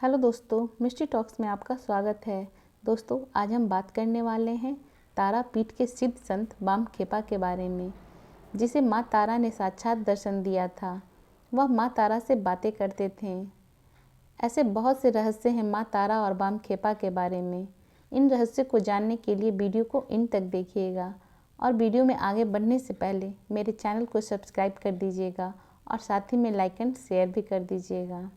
Hello दोस्तों, mystery talks में आपका स्वागत है। दोस्तों, आज हम बात करने वाले हैं तारापीठ के सिद्ध संत बामखेपा के बारे में, जिसे माँ तारा ने साक्षात दर्शन दिया था। वह माँ तारा से बातें करते थे। ऐसे बहुत से रहस्य हैं माँ तारा और बामखेपा के बारे में। इन रहस्यों को जानने के लिए वीडियो को इन तक देखिएगा और वीडियो में आगे बढ़ने से पहले मेरे चैनल को सब्सक्राइब कर दीजिएगा और साथ ही में लाइक एंड शेयर भी कर दीजिएगा।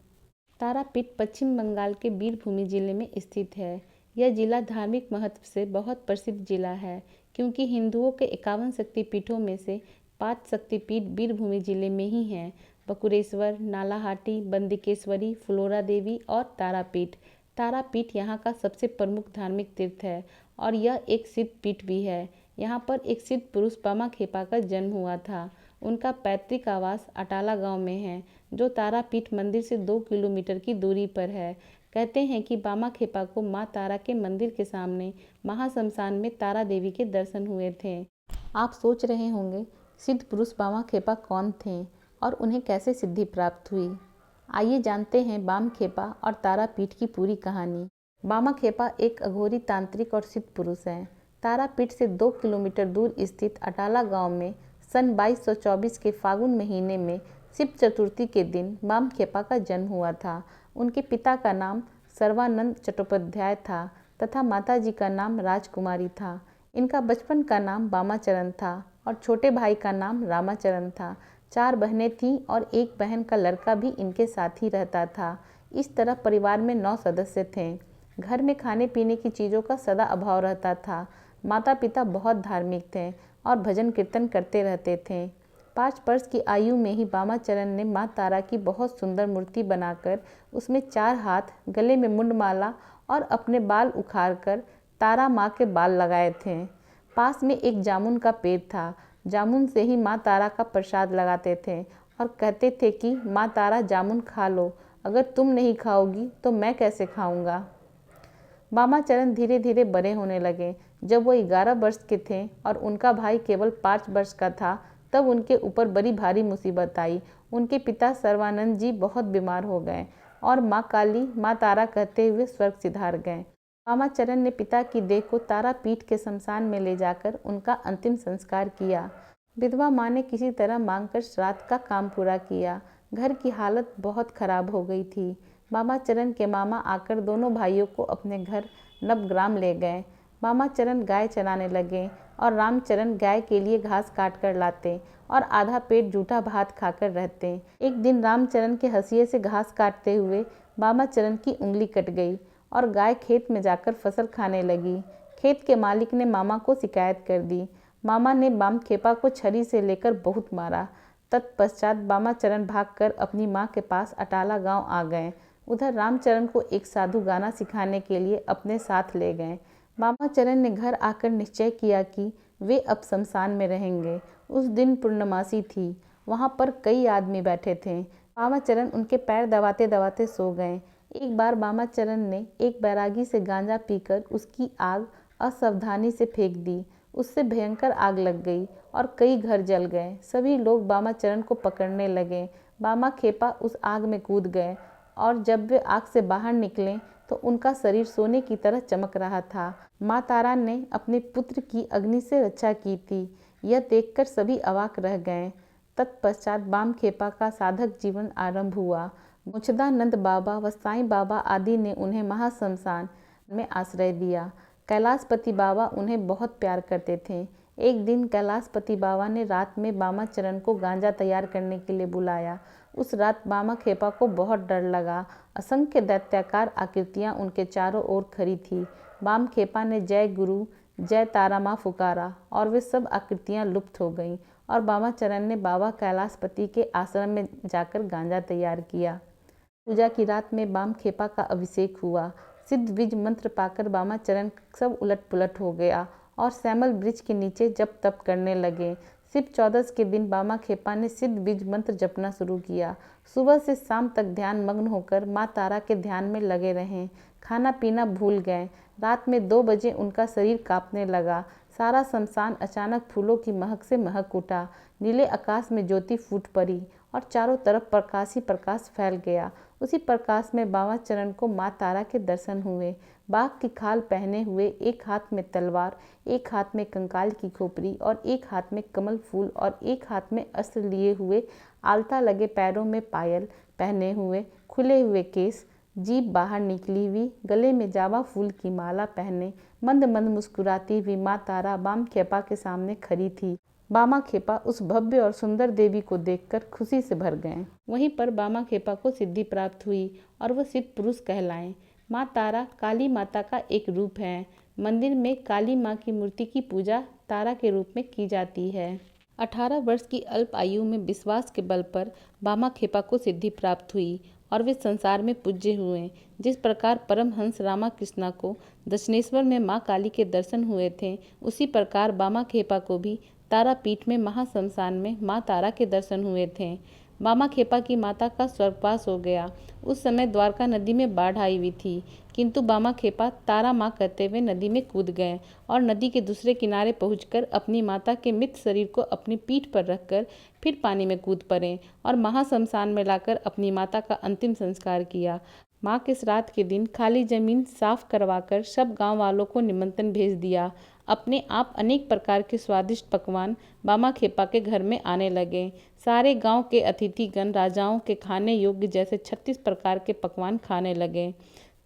तारापीठ पश्चिम बंगाल के बीरभूम जिले में स्थित है। यह जिला धार्मिक महत्व से बहुत प्रसिद्ध जिला है, क्योंकि हिंदुओं के 51 शक्तिपीठों में से 5 शक्तिपीठ बीरभूम जिले में ही हैं। बकुरेश्वर, नालाहाटी, बंदिकेश्वरी, फुलोरा देवी और तारापीठ। तारापीठ यहाँ का सबसे प्रमुख धार्मिक तीर्थ है और यह एक सिद्ध पीठ भी है। यहाँ पर एक सिद्ध पुरुष बामाखेपा का जन्म हुआ था। उनका पैतृक आवास अटाला गांव में है, जो तारापीठ मंदिर से 2 किलोमीटर की दूरी पर है। कहते हैं कि बामाखेपा को माँ तारा के मंदिर के सामने महाश्मशान में तारा देवी के दर्शन हुए थे। आप सोच रहे होंगे, सिद्ध पुरुष बामाखेपा कौन थे और उन्हें कैसे सिद्धि प्राप्त हुई। आइए जानते हैं बामखेपा और तारापीठ की पूरी कहानी। बामाखेपा एक अघोरी तांत्रिक और सिद्ध पुरुष हैं। तारापीठ से 2 किलोमीटर दूर स्थित अटाला गांव में सन 2224 के फागुन महीने में शिव चतुर्थी के दिन बामखेपा का जन्म हुआ था। उनके पिता का नाम सर्वानंद चट्टोपाध्याय था तथा माताजी का नाम राजकुमारी था। इनका बचपन का नाम बामाचरण था और छोटे भाई का नाम रामाचरण था। 4 बहनें थीं और एक बहन का लड़का भी इनके साथ ही रहता था। इस तरह परिवार में 9 सदस्य थे। घर में खाने पीने की चीज़ों का सदा अभाव रहता था। माता पिता बहुत धार्मिक थे और भजन कीर्तन करते रहते थे। 5 वर्ष की आयु में ही बामाचरण ने माँ तारा की बहुत सुंदर मूर्ति बनाकर उसमें 4 हाथ, गले में मुंडमाला और अपने बाल उखाड़कर तारा माँ के बाल लगाए थे। पास में एक जामुन का पेड़ था। जामुन से ही माँ तारा का प्रसाद लगाते थे और कहते थे कि माँ तारा जामुन खा लो, अगर तुम नहीं खाओगी तो मैं कैसे खाऊंगा। बामाचरण धीरे धीरे बड़े होने लगे। जब वो 11 वर्ष के थे और उनका भाई केवल 5 वर्ष का था, तब उनके ऊपर बड़ी भारी मुसीबत आई। उनके पिता सर्वानंद जी बहुत बीमार हो गए और माँ काली, माँ तारा कहते हुए स्वर्ग सिधार गए। बामाचरण ने पिता की देह को तारापीठ के शमशान में ले जाकर उनका अंतिम संस्कार किया। विधवा माँ ने किसी तरह मांगकर श्राद्ध का काम पूरा किया। घर की हालत बहुत खराब हो गई थी। बामाचरण के मामा आकर दोनों भाइयों को अपने घर नवग्राम ले गए। बामाचरण गाय चराने लगे और रामचरण गाय के लिए घास काट कर लाते और आधा पेट जूठा भात खाकर रहते। एक दिन रामचरण के हंसिये से घास काटते हुए बामाचरण की उंगली कट गई और गाय खेत में जाकर फसल खाने लगी। खेत के मालिक ने मामा को शिकायत कर दी। मामा ने बामखेपा को छरी से लेकर बहुत मारा। तत्पश्चात बामाचरण भागकर अपनी माँ के पास अटाला गांव आ गए। उधर रामचरण को एक साधु गाना सिखाने के लिए अपने साथ ले गए। बामाचरण ने घर आकर निश्चय किया कि वे अब शमशान में रहेंगे। उस दिन पूर्णमासी थी। वहाँ पर कई आदमी बैठे थे। बामाचरण उनके पैर दबाते दबाते सो गए। एक बार बामाचरण ने एक बैरागी से गांजा पीकर उसकी आग असावधानी से फेंक दी। उससे भयंकर आग लग गई और कई घर जल गए। सभी लोग बामाचरण को पकड़ने लगे। बामाखेपा उस आग में कूद गए और जब वे आग से बाहर निकले तो उनका शरीर सोने की तरह चमक रहा था। माँ तारा ने अपने पुत्र की अग्नि से रक्षा की थी। यह देखकर सभी अवाक रह गए। तत्पश्चात बामखेपा का साधक जीवन आरंभ हुआ। मोक्षदानंद बाबा व साईं बाबा आदि ने उन्हें महाश्मशान में आश्रय दिया। कैलाशपति बाबा उन्हें बहुत प्यार करते थे। एक दिन कैलाशपति बाबा ने रात में बामाचरण को गांजा तैयार करने के लिए बुलाया। उस रात बामाखेपा को बहुत डर लगा। असंख्य दैत्याकार आकृतियां उनके चारों ओर खड़ी थी। बामखेपा ने जय गुरु, जय तारा माँ पुकारा और वे सब आकृतियां लुप्त हो गईं और बामाचरण ने बाबा कैलाशपति के आश्रम में जाकर गांजा तैयार किया। पूजा की रात में बामखेपा का अभिषेक हुआ। सिद्ध बीज मंत्र पाकर बामाचरण सब उलट पुलट हो गया और सैमल वृक्ष के नीचे जप तप करने लगे। शिव चौदस के दिन बामाखेपा ने सिद्ध बीज मंत्र जपना शुरू किया। सुबह से शाम तक ध्यान मग्न होकर माँ तारा के ध्यान में लगे रहें। खाना पीना भूल गए। रात में 2 बजे उनका शरीर कांपने लगा। सारा शमशान अचानक फूलों की महक से महक उठा। नीले आकाश में ज्योति फूट पड़ी और चारों तरफ प्रकाश ही प्रकाश फैल गया। उसी प्रकाश में बाबा चरण को माँ तारा के दर्शन हुए। बाघ की खाल पहने हुए, एक हाथ में तलवार, एक हाथ में कंकाल की खोपड़ी और एक हाथ में कमल फूल और एक हाथ में अस्त्र लिए हुए, आलता लगे पैरों में पायल पहने हुए, खुले हुए केस, जीभ बाहर निकली हुई, गले में जावा फूल की माला पहने, मंद मंद मुस्कुराती हुई माँ तारा बाम खेपा के सामने खड़ी थी। बामा खेपा उस भव्य और सुंदर देवी को देखकर खुशी से भर गए। वहीं पर बामा खेपा को सिद्धि प्राप्त हुई और वह सिद्ध पुरुष कहलाए। माँ तारा काली माता का एक रूप है। मंदिर में काली माँ की मूर्ति की पूजा तारा के रूप में की जाती है। 18 वर्ष की अल्प आयु में विश्वास के बल पर बामा खेपा को सिद्धि प्राप्त हुई और वे संसार में पूज्य हुए। जिस प्रकार परमहंस रामाकृष्णा को दक्षिणेश्वर में माँ काली के दर्शन हुए थे, उसी प्रकार बामा खेपा को भी तारापीठ में महाश्मशान में माँ तारा के दर्शन हुए थे। बामा खेपा की माता का स्वर्गवास हो गया। उस समय द्वारका नदी में बाढ़ आई हुई थी, किंतु बामा खेपा तारा माँ कहते हुए नदी में कूद गए और नदी के दूसरे किनारे पहुंचकर अपनी माता के मृत शरीर को अपनी पीठ पर रखकर फिर पानी में कूद पड़े और महाश्मशान में लाकर अपनी माता का अंतिम संस्कार किया। माँ के श्राद्ध के दिन खाली जमीन साफ करवाकर सब गांव वालों को निमंत्रण भेज दिया। अपने आप अनेक प्रकार के स्वादिष्ट पकवान बामा खेपा के घर में आने लगे। सारे गांव के अतिथिगण राजाओं के खाने योग्य जैसे 36 प्रकार के पकवान खाने लगे।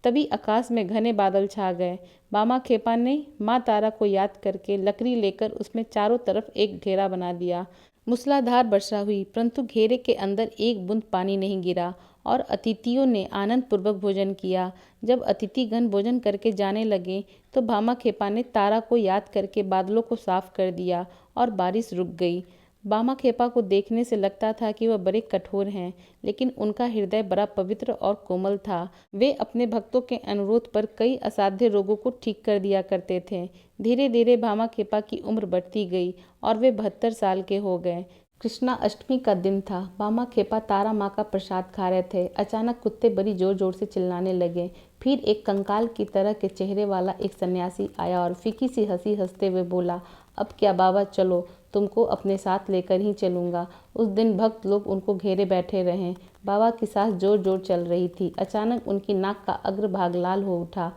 तभी आकाश में घने बादल छा गए। बामा खेपा ने माँ तारा को याद करके लकड़ी लेकर उसमें चारों तरफ एक घेरा बना दिया। मूसलाधार वर्षा हुई, परंतु घेरे के अंदर एक बूंद पानी नहीं गिरा और अतिथियों ने आनंद पूर्वक भोजन किया। जब अतिथिगण भोजन करके जाने लगे तो बामा खेपा ने तारा को याद करके बादलों को साफ कर दिया और बारिश रुक गई। बामा खेपा को देखने से लगता था कि वह बड़े कठोर हैं, लेकिन उनका हृदय बड़ा पवित्र और कोमल था। वे अपने भक्तों के अनुरोध पर कई असाध्य रोगों को ठीक कर दिया करते थे। धीरे धीरे बामा खेपा की उम्र बढ़ती गई और वे 72 साल के हो गए। कृष्णा अष्टमी का दिन था। बामा खेपा तारा माँ का प्रसाद खा रहे थे। अचानक कुत्ते बड़ी जोर जोर से चिल्लाने लगे। फिर एक कंकाल की तरह के चेहरे वाला एक सन्यासी आया और फीकी सी हंसी हंसते हुए बोला, अब क्या बाबा, चलो, तुमको अपने साथ लेकर ही चलूँगा। उस दिन भक्त लोग उनको घेरे बैठे रहे। बाबा की सांस जोर जोर चल रही थी। अचानक उनकी नाक का अग्रभाग लाल हो उठा।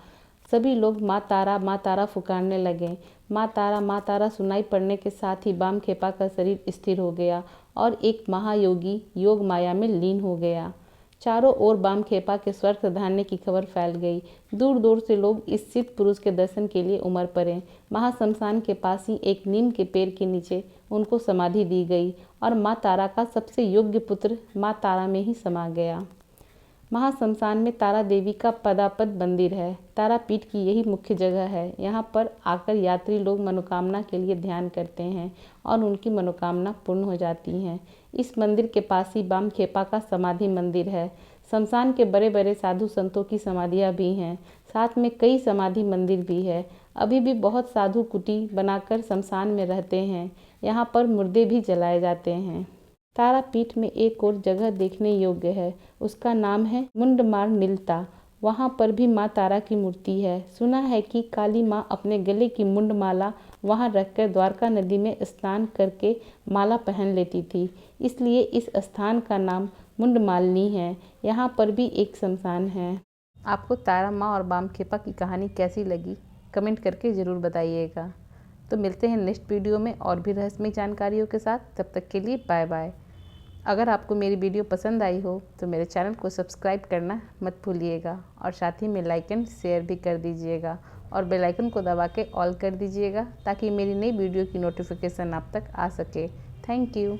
सभी लोग माँ तारा पुकारने लगे। माँ तारा सुनाई पड़ने के साथ ही बाम खेपा का शरीर स्थिर हो गया और एक महायोगी योग माया में लीन हो गया। चारों ओर बाम खेपा के स्वर्ग सिधारने की खबर फैल गई। दूर दूर से लोग इस सिद्ध पुरुष के दर्शन के लिए उमड़ पड़े। महाश्मशान के पास ही एक नीम के पेड़ के नीचे उनको समाधि दी गई और माँ तारा का सबसे योग्य पुत्र माँ तारा में ही समा गया। महाश्मशान में तारा देवी का पदापद मंदिर है। तारापीठ की यही मुख्य जगह है। यहाँ पर आकर यात्री लोग मनोकामना के लिए ध्यान करते हैं और उनकी मनोकामना पूर्ण हो जाती हैं। इस मंदिर के पास ही बाम खेपा का समाधि मंदिर है। शमशान के बड़े बड़े साधु संतों की समाधियाँ भी हैं। साथ में कई समाधि मंदिर भी है। अभी भी बहुत साधु कुटी बनाकर शमशान में रहते हैं। यहाँ पर मुर्दे भी जलाए जाते हैं। तारापीठ में एक और जगह देखने योग्य है। उसका नाम है मुंडमार नीलता। वहाँ पर भी माँ तारा की मूर्ति है। सुना है कि काली माँ अपने गले की मुंडमाला वहाँ रखकर द्वारका नदी में स्नान करके माला पहन लेती थी, इसलिए इस स्थान का नाम मुंडमालिनी है। यहाँ पर भी एक शमशान है। आपको तारा माँ और बाम खेपा की कहानी कैसी लगी, कमेंट करके ज़रूर बताइएगा। तो मिलते हैं नेक्स्ट वीडियो में और भी रहस्यमय जानकारियों के साथ। तब तक के लिए बाय बाय। अगर आपको मेरी वीडियो पसंद आई हो तो मेरे चैनल को सब्सक्राइब करना मत भूलिएगा और साथ ही में लाइक एंड शेयर भी कर दीजिएगा और बेल आइकन को दबा के ऑल कर दीजिएगा ताकि मेरी नई वीडियो की नोटिफिकेशन आप तक आ सके। Thank you.